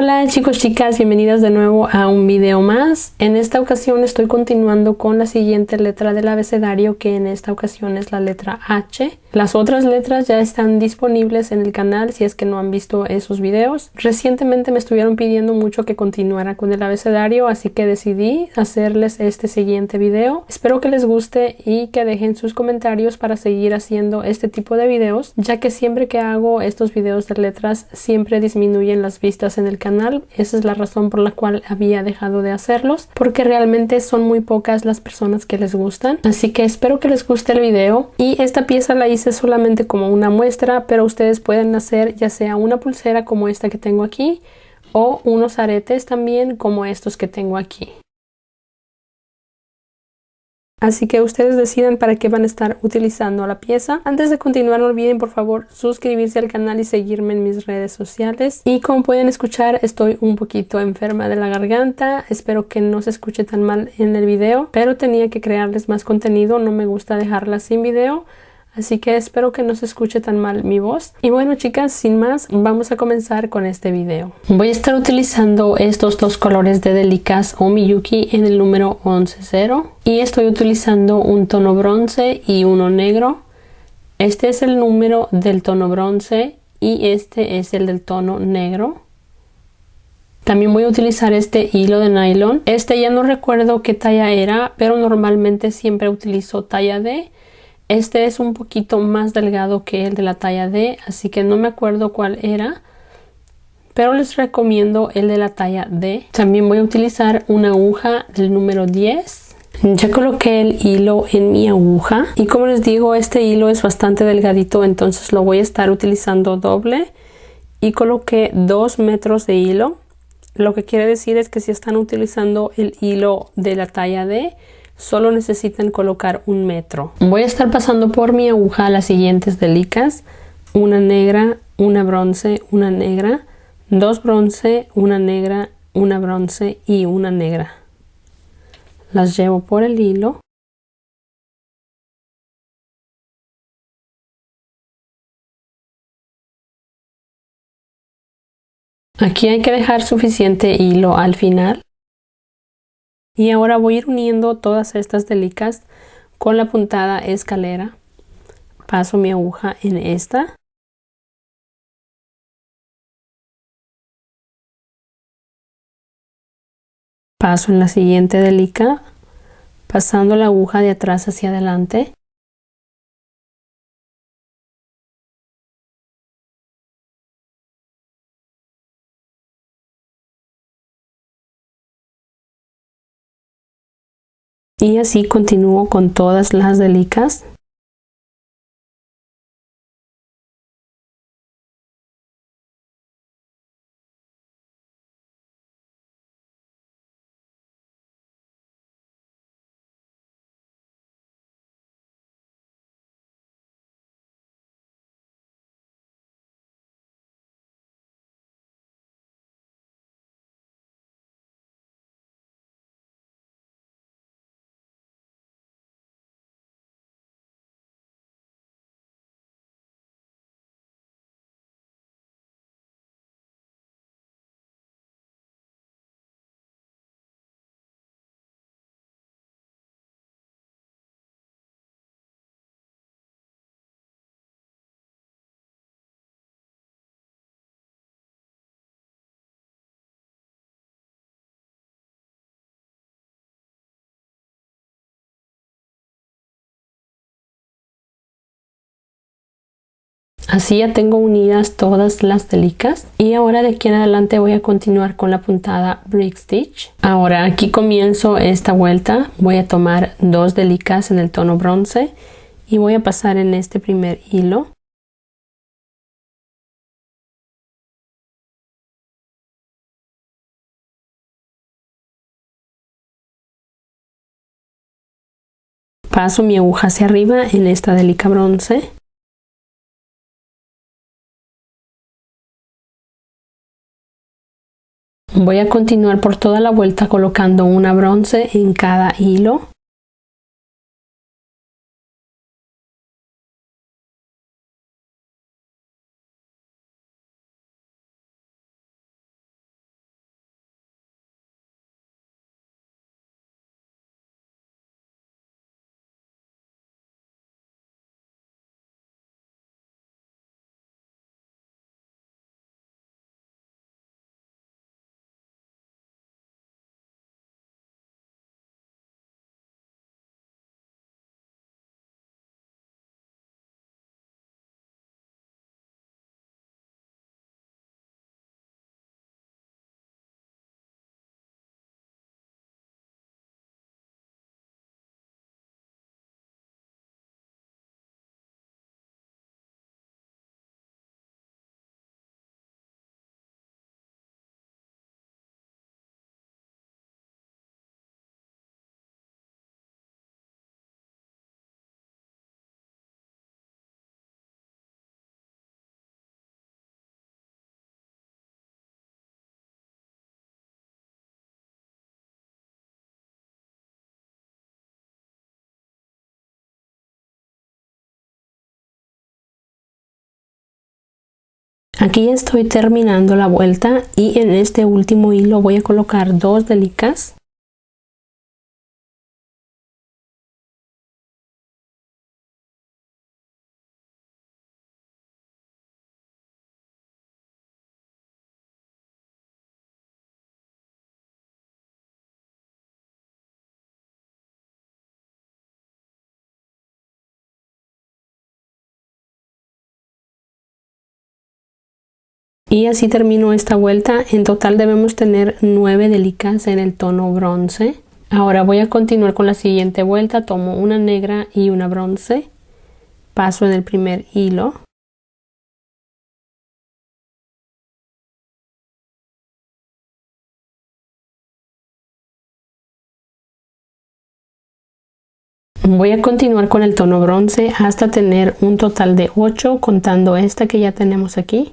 Hola chicos, chicas, bienvenidas de nuevo a un video más. En esta ocasión estoy continuando con la siguiente letra del abecedario, que en esta ocasión es la letra H. Las otras letras ya están disponibles en el canal si es que no han visto esos videos. Recientemente me estuvieron pidiendo mucho que continuara con el abecedario, así que decidí hacerles este siguiente video. Espero que les guste y que dejen sus comentarios para seguir haciendo este tipo de videos, ya que siempre que hago estos videos de letras siempre disminuyen las vistas en el canal. Esa es la razón por la cual había dejado de hacerlos, porque realmente son muy pocas las personas que les gustan. Así que espero que les guste el video. Y esta pieza la hice solamente como una muestra, pero ustedes pueden hacer ya sea una pulsera como esta que tengo aquí o unos aretes también como estos que tengo aquí. Así que ustedes decidan para qué van a estar utilizando la pieza. Antes de continuar, no olviden por favor suscribirse al canal y seguirme en mis redes sociales. Y como pueden escuchar, estoy un poquito enferma de la garganta. Espero que no se escuche tan mal en el video, pero tenía que crearles más contenido. No me gusta dejarla sin video. Así que espero que no se escuche tan mal mi voz. Y bueno chicas, sin más, vamos a comenzar con este video. Voy a estar utilizando estos dos colores de Delikas o Miyuki en el número 11-0. Y estoy utilizando un tono bronce y uno negro. Este es el número del tono bronce y este es el del tono negro. También voy a utilizar este hilo de nylon. Este ya no recuerdo qué talla era, pero normalmente siempre utilizo talla D. Este es un poquito más delgado que el de la talla D, así que no me acuerdo cuál era, pero les recomiendo el de la talla D. También voy a utilizar una aguja del número 10. Ya coloqué el hilo en mi aguja y como les digo, este hilo es bastante delgadito, entonces lo voy a estar utilizando doble y coloqué 2 metros de hilo. Lo que quiere decir es que si están utilizando el hilo de la talla D, solo necesitan colocar 1 metro. Voy a estar pasando por mi aguja las siguientes Delikas: una negra, una bronce, una negra, 2 bronce, una negra, una bronce y una negra. Las llevo por el hilo. Aquí hay que dejar suficiente hilo al final. Y ahora voy a ir uniendo todas estas Delikas con la puntada escalera. Paso mi aguja en esta. Paso en la siguiente Delika, pasando la aguja de atrás hacia adelante. Y así continúo con todas las Delikas. Así ya tengo unidas todas las Delikas y ahora de aquí en adelante voy a continuar con la puntada Brick Stitch. Ahora aquí comienzo esta vuelta, voy a tomar 2 Delikas en el tono bronce y voy a pasar en este primer hilo. Paso mi aguja hacia arriba en esta Delika bronce. Voy a continuar por toda la vuelta colocando una bronce en cada hilo. Aquí estoy terminando la vuelta y en este último hilo voy a colocar 2 delicas. Y así termino esta vuelta. En total debemos tener 9 delicas en el tono bronce. Ahora voy a continuar con la siguiente vuelta. Tomo una negra y una bronce. Paso en el primer hilo. Voy a continuar con el tono bronce hasta tener un total de 8, contando esta que ya tenemos aquí.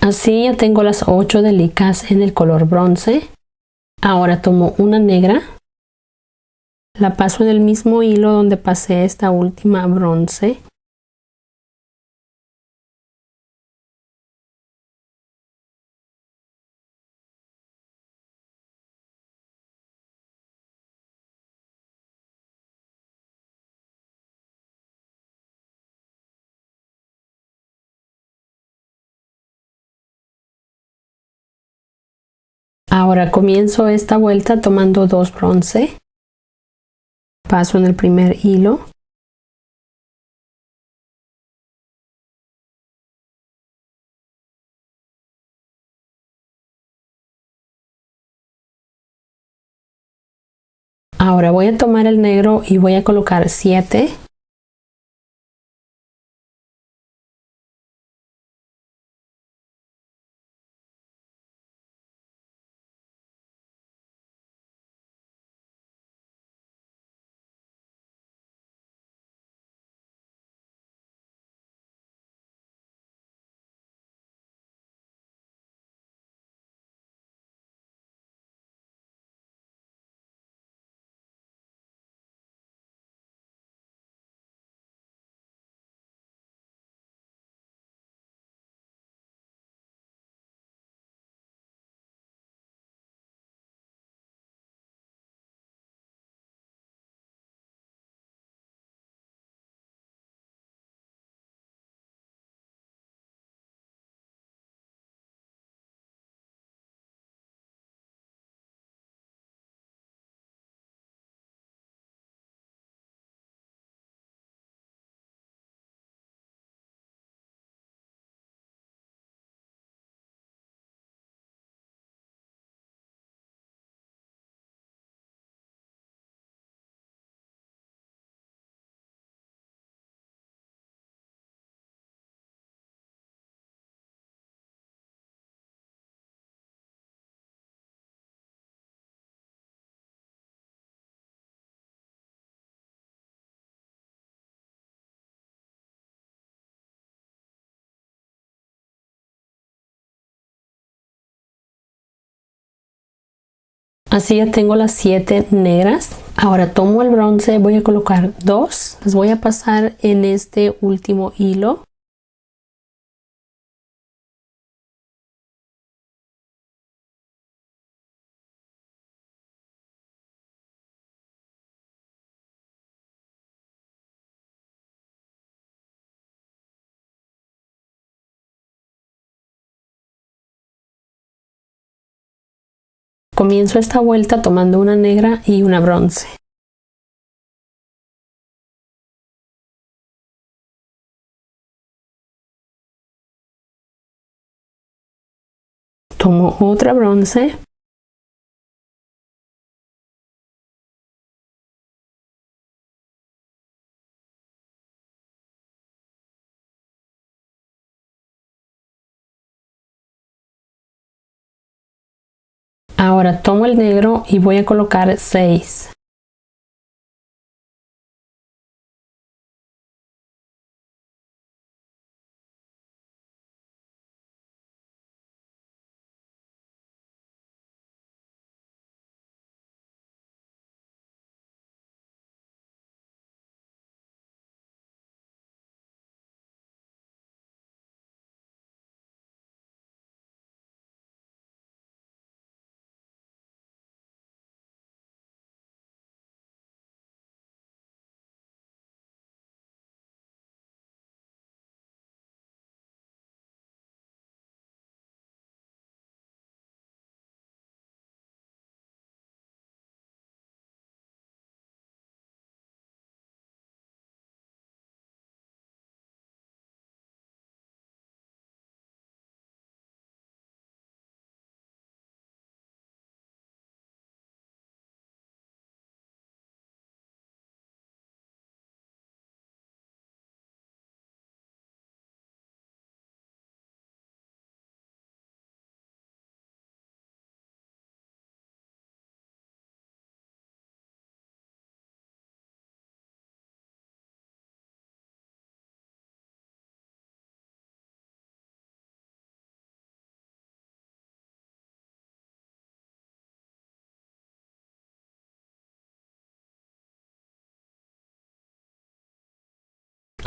Así ya tengo las 8 delicas en el color bronce. Ahora tomo una negra, la paso en el mismo hilo donde pasé esta última bronce. Ahora comienzo esta vuelta tomando 2 bronce, paso en el primer hilo. Ahora voy a tomar el negro y voy a colocar 7. Así ya tengo las 7 negras. Ahora tomo el bronce, voy a colocar 2. Las voy a pasar en este último hilo. Comienzo esta vuelta tomando una negra y una bronce. Tomo otra bronce. Ahora tomo el negro y voy a colocar 6.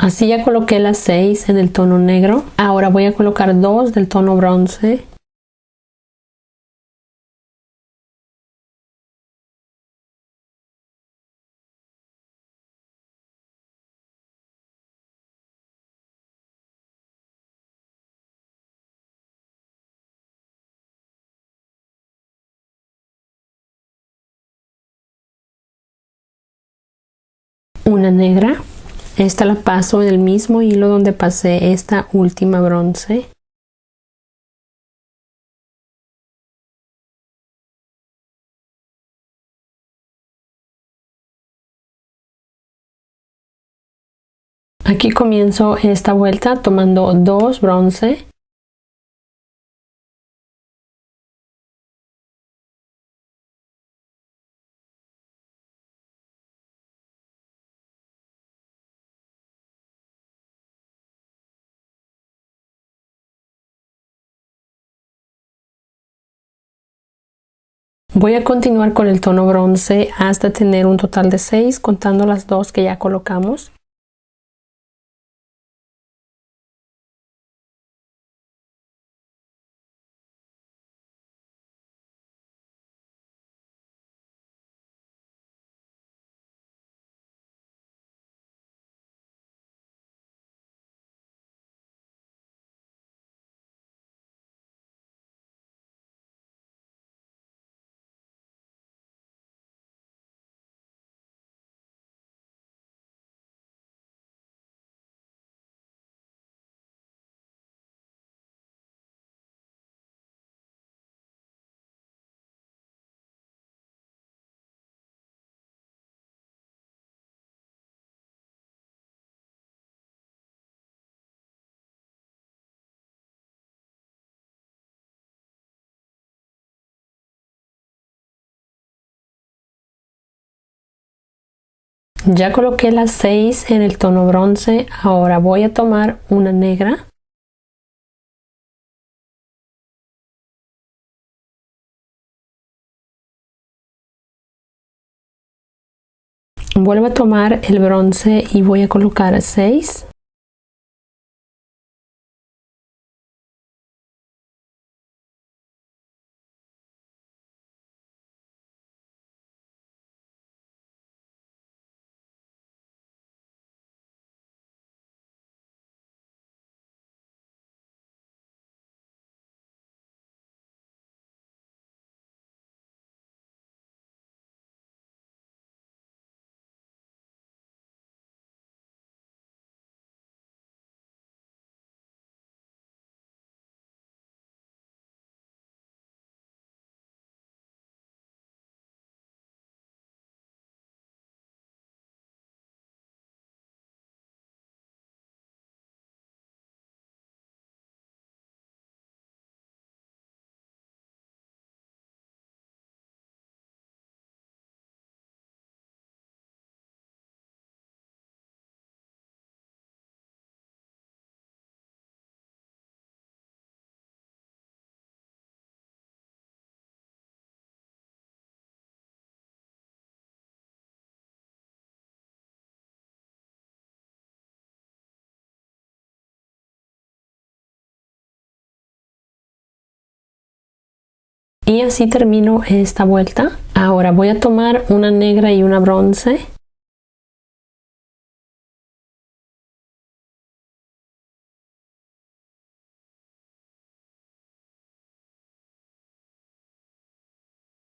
Así ya coloqué las 6 en el tono negro. Ahora voy a colocar 2 del tono bronce. Una negra. Esta la paso en el mismo hilo donde pasé esta última bronce. Aquí comienzo esta vuelta tomando 2 bronce. Voy a continuar con el tono bronce hasta tener un total de 6, contando las 2 que ya colocamos. Ya coloqué las 6 en el tono bronce. Ahora voy a tomar una negra. Vuelvo a tomar el bronce y voy a colocar 6. Y así termino esta vuelta. Ahora voy a tomar una negra y una bronce.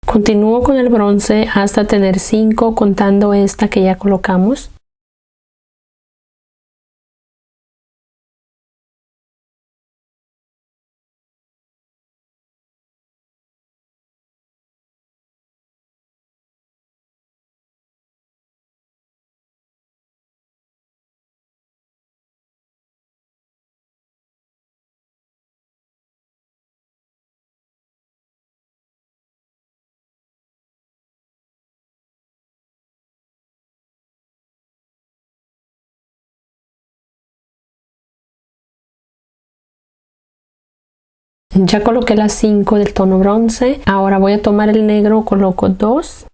Continúo con el bronce hasta tener 5, contando esta que ya colocamos. Ya coloqué las 5 del tono bronce. Ahora voy a tomar el negro, coloco 2.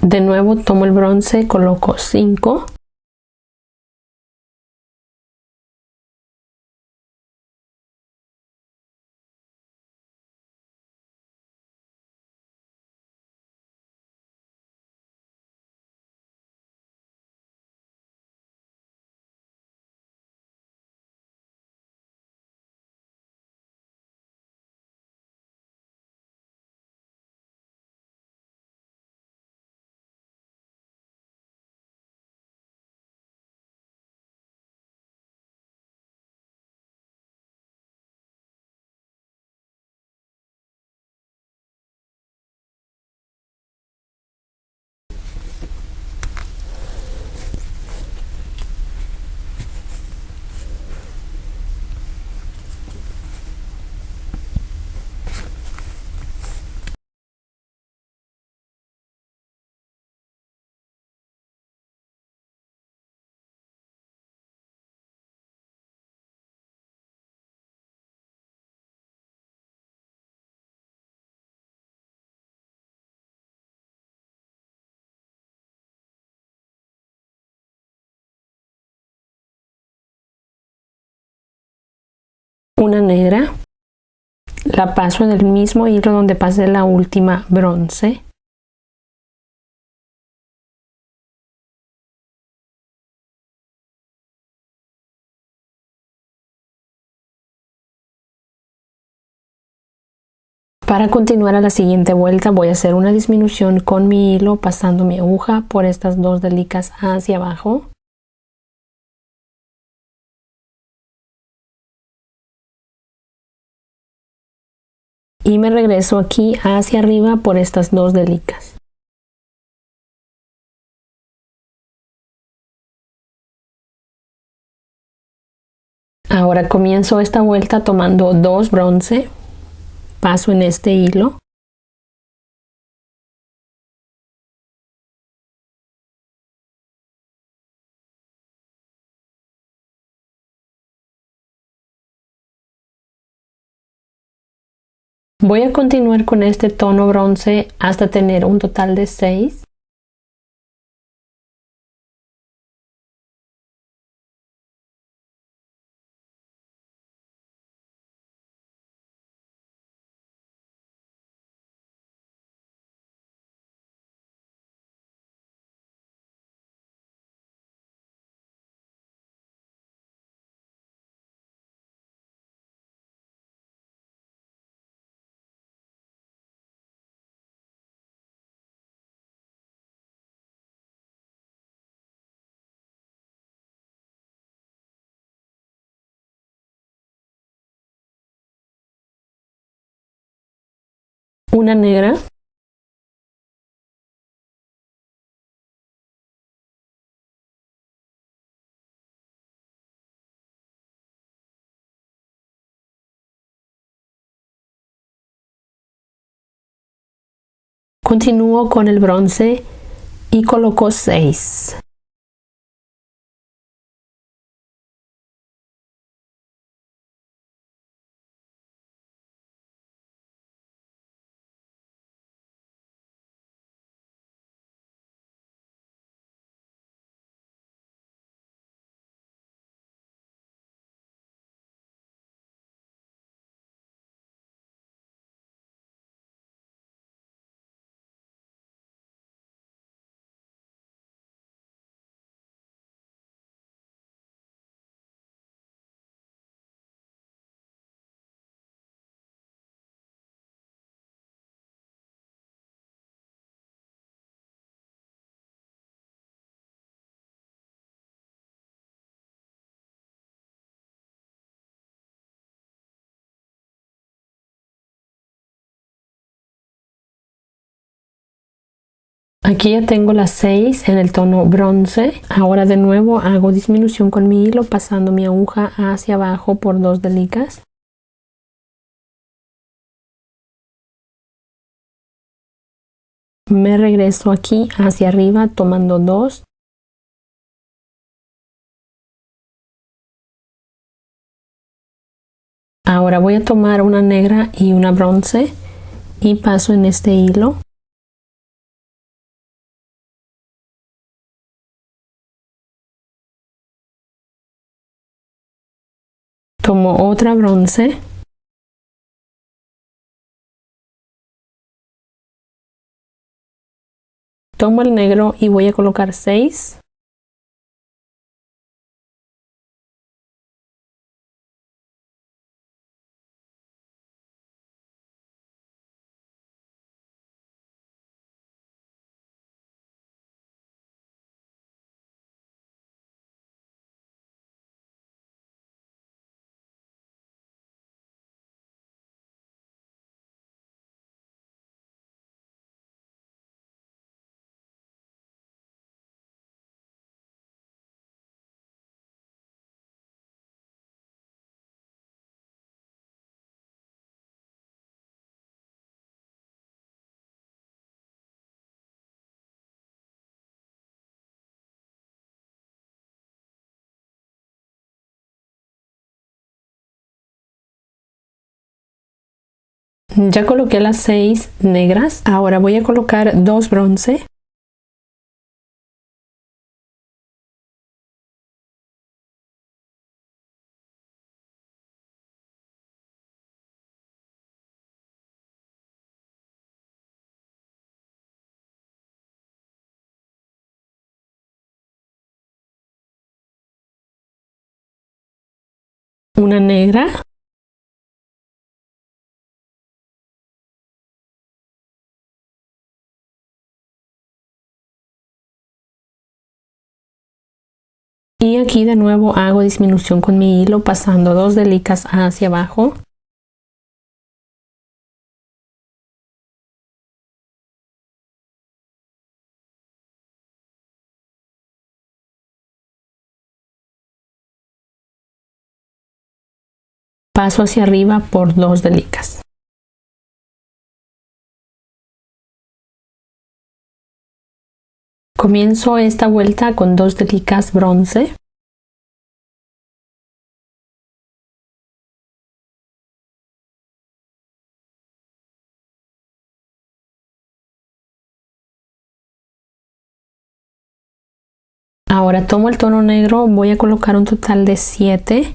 De nuevo tomo el bronce, coloco 5. Una negra, la paso en el mismo hilo donde pasé la última bronce. Para continuar a la siguiente vuelta voy a hacer una disminución con mi hilo pasando mi aguja por estas 2 delicas hacia abajo. Y me regreso aquí hacia arriba por estas 2 delicas. Ahora comienzo esta vuelta tomando 2 bronce, paso en este hilo Voy a continuar con este tono bronce hasta tener un total de 6. Una negra. Continúo con el bronce y coloco 6. Aquí ya tengo las 6 en el tono bronce. Ahora de nuevo hago disminución con mi hilo pasando mi aguja hacia abajo por 2 delicas. Me regreso aquí hacia arriba tomando 2. Ahora voy a tomar una negra y una bronce y paso en este hilo. Tomo otra bronce. Tomo el negro y voy a colocar 6. Ya coloqué las 6 negras. Ahora voy a colocar 2 bronce. Una negra. Y aquí de nuevo hago disminución con mi hilo pasando 2 delicas hacia abajo. Paso hacia arriba por 2 delicas. Comienzo esta vuelta con 2 delicas bronce. Ahora tomo el tono negro, voy a colocar un total de 7.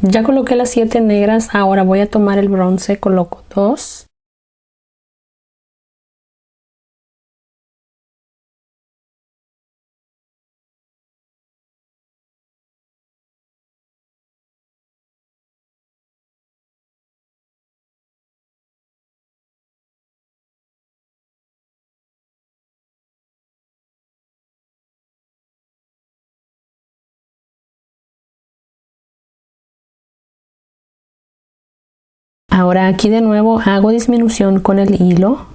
Ya coloqué las 7 negras, ahora voy a tomar el bronce, coloco 2. Ahora aquí de nuevo hago disminución con el hilo,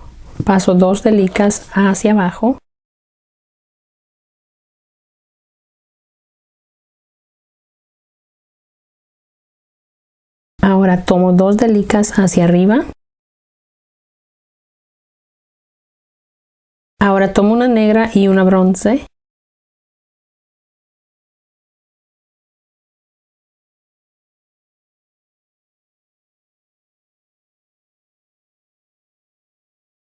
paso 2 delicas hacia abajo. Ahora tomo 2 delicas hacia arriba. Ahora tomo una negra y una bronce.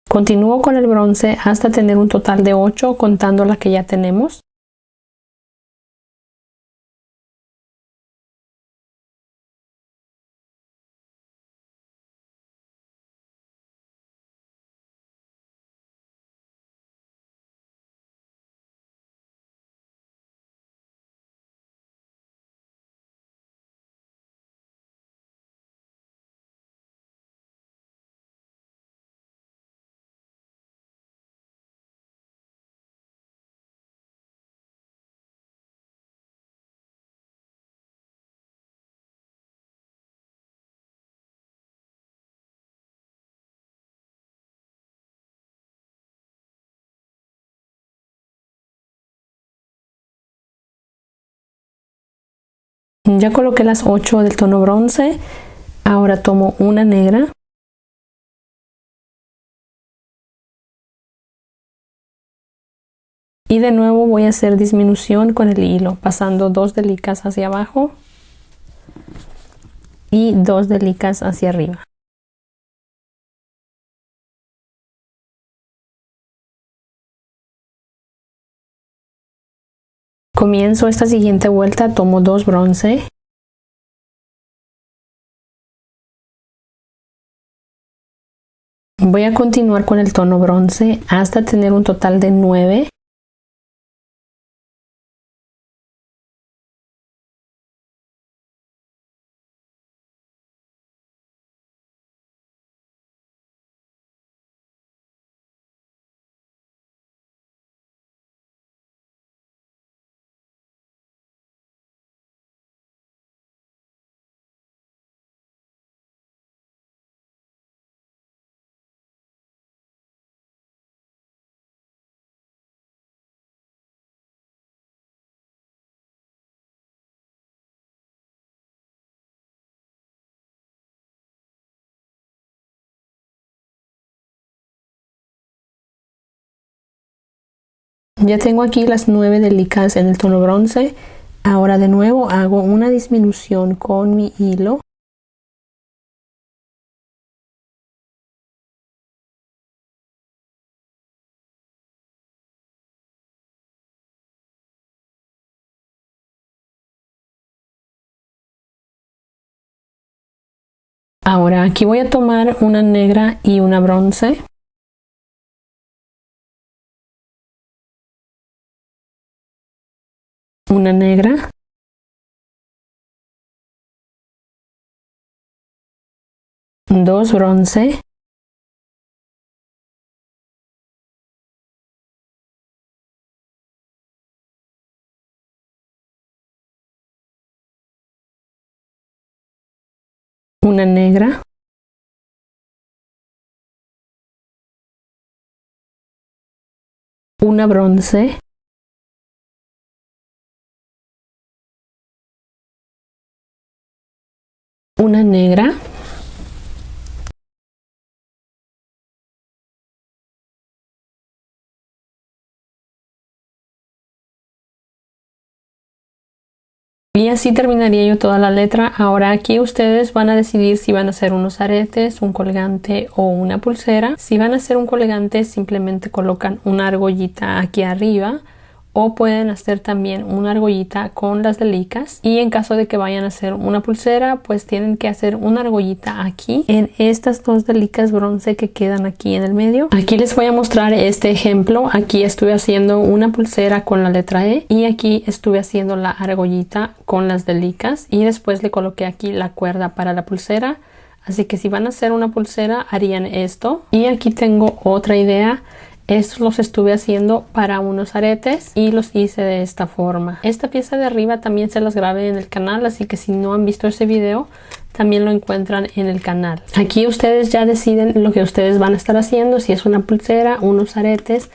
Continúo con el bronce hasta tener un total de 8, contando la que ya tenemos. Ya coloqué las 8 del tono bronce. Ahora tomo una negra. Y de nuevo voy a hacer disminución con el hilo, pasando 2 delicas hacia abajo y 2 delicas hacia arriba. Comienzo esta siguiente vuelta, tomo 2 bronce. Voy a continuar con el tono bronce hasta tener un total de 9. Ya tengo aquí las 9 delicas en el tono bronce. Ahora de nuevo hago una disminución con mi hilo. Ahora aquí voy a tomar una negra y una bronce. Una negra. Dos bronce. Una negra. Una bronce. Una negra. Y así terminaría yo toda la letra. Ahora aquí ustedes van a decidir si van a hacer unos aretes, un colgante o una pulsera. Si van a hacer un colgante, simplemente colocan una argollita aquí arriba, o pueden hacer también una argollita con las delicas. Y en caso de que vayan a hacer una pulsera, pues tienen que hacer una argollita aquí en estas dos delicas bronce que quedan aquí en el medio. Aquí les voy a mostrar este ejemplo. Aquí estuve haciendo una pulsera con la letra E y aquí estuve haciendo la argollita con las delicas y después le coloqué aquí la cuerda para la pulsera. Así que si van a hacer una pulsera harían esto. Y aquí tengo otra idea. Estos los estuve haciendo para unos aretes y los hice de esta forma. Esta pieza de arriba también se las grabé en el canal, así que si no han visto ese video también lo encuentran en el canal. Aquí ustedes ya deciden lo que ustedes van a estar haciendo, si es una pulsera, unos aretes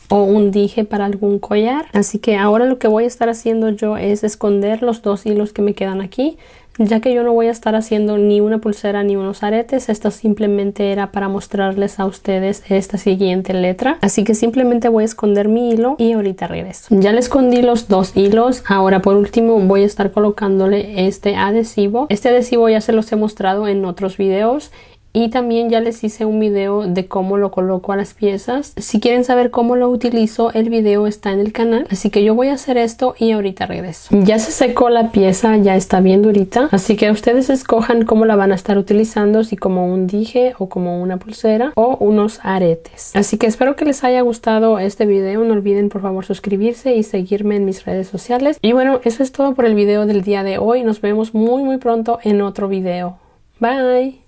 o un dije para algún collar. Así que ahora lo que voy a estar haciendo yo es esconder los dos hilos que me quedan aquí, ya que yo no voy a estar haciendo ni una pulsera ni unos aretes. Esto simplemente era para mostrarles a ustedes esta siguiente letra. Así que simplemente voy a esconder mi hilo y ahorita regreso. Ya le escondí los dos hilos. Ahora por último voy a estar colocándole este adhesivo. Este adhesivo ya se los he mostrado en otros videos. Y también ya les hice un video de cómo lo coloco a las piezas. Si quieren saber cómo lo utilizo, el video está en el canal. Así que yo voy a hacer esto y ahorita regreso. Ya se secó la pieza, ya está bien durita. Así que ustedes escojan cómo la van a estar utilizando, si como un dije o como una pulsera o unos aretes. Así que espero que les haya gustado este video. No olviden por favor suscribirse y seguirme en mis redes sociales. Y bueno, eso es todo por el video del día de hoy. Nos vemos muy pronto en otro video. Bye.